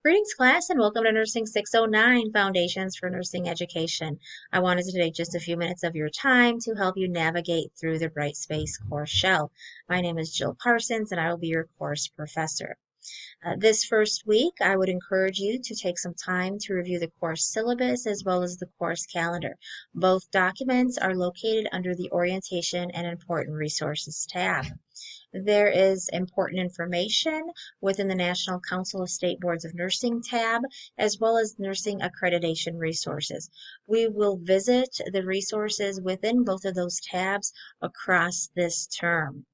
Greetings, class, and welcome to Nursing 609 Foundations for Nursing Education. I wanted to take just a few minutes of your time to help you navigate through the Brightspace course shell. My name is Jill Parsons, and I will be your course professor. This first week, I would encourage you to take some time to review the course syllabus as well as the course calendar. Both documents are located under the Orientation and Important Resources tab. There is important information within the National Council of State Boards of Nursing tab, as well as nursing accreditation resources. We will visit the resources within both of those tabs across this term.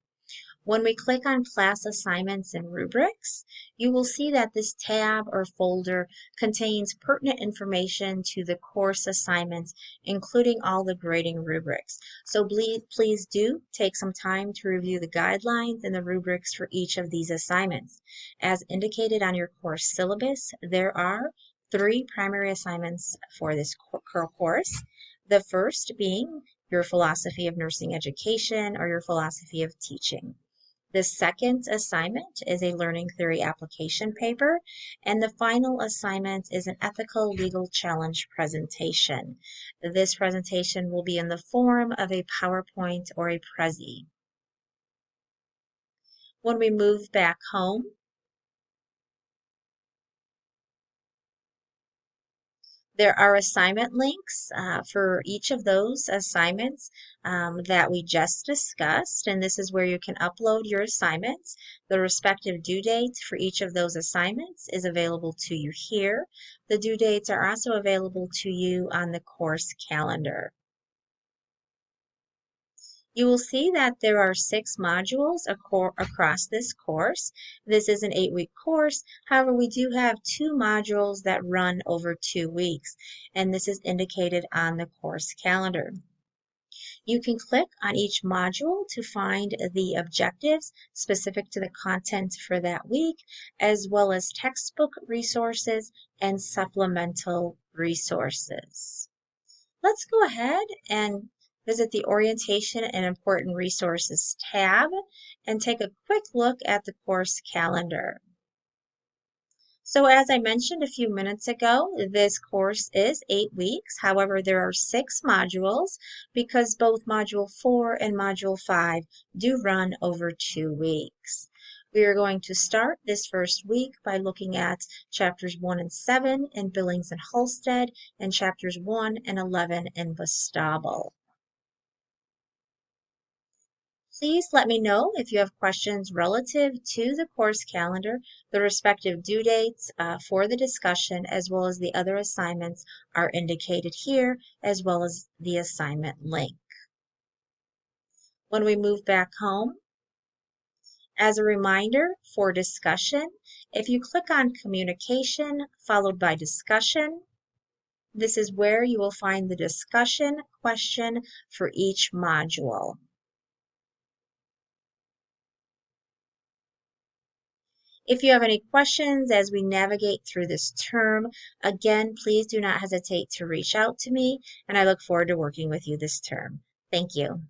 When we click on class assignments and rubrics, you will see that this tab or folder contains pertinent information to the course assignments, including all the grading rubrics. So please do take some time to review the guidelines and the rubrics for each of these assignments. As indicated on your course syllabus, there are 3 primary assignments for this course. The first being your philosophy of nursing education or your philosophy of teaching. The second assignment is a learning theory application paper, and the final assignment is an ethical legal challenge presentation. This presentation will be in the form of a PowerPoint or a Prezi. When we move back home, there are assignment links for each of those assignments that we just discussed, and this is where you can upload your assignments. The respective due dates for each of those assignments is available to you here. The due dates are also available to you on the course calendar. You will see that there are 6 modules across this course. This is an 8-week course. However, we do have 2 modules that run over 2 weeks, and this is indicated on the course calendar. You can click on each module to find the objectives specific to the content for that week, as well as textbook resources and supplemental resources. Let's go ahead and visit the Orientation and Important Resources tab and take a quick look at the course calendar. So as I mentioned a few minutes ago, this course is 8 weeks. However, there are 6 modules because both Module 4 and Module 5 do run over 2 weeks. We are going to start this first week by looking at chapters 1 and 7 in Billings and Halstead and chapters 1 and 11 in Bastable. Please let me know if you have questions relative to the course calendar. The respective due dates for the discussion as well as the other assignments are indicated here, as well as the assignment link. When we move back home, as a reminder for discussion, if you click on communication followed by discussion, this is where you will find the discussion question for each module. If you have any questions as we navigate through this term, again, please do not hesitate to reach out to me, and I look forward to working with you this term. Thank you.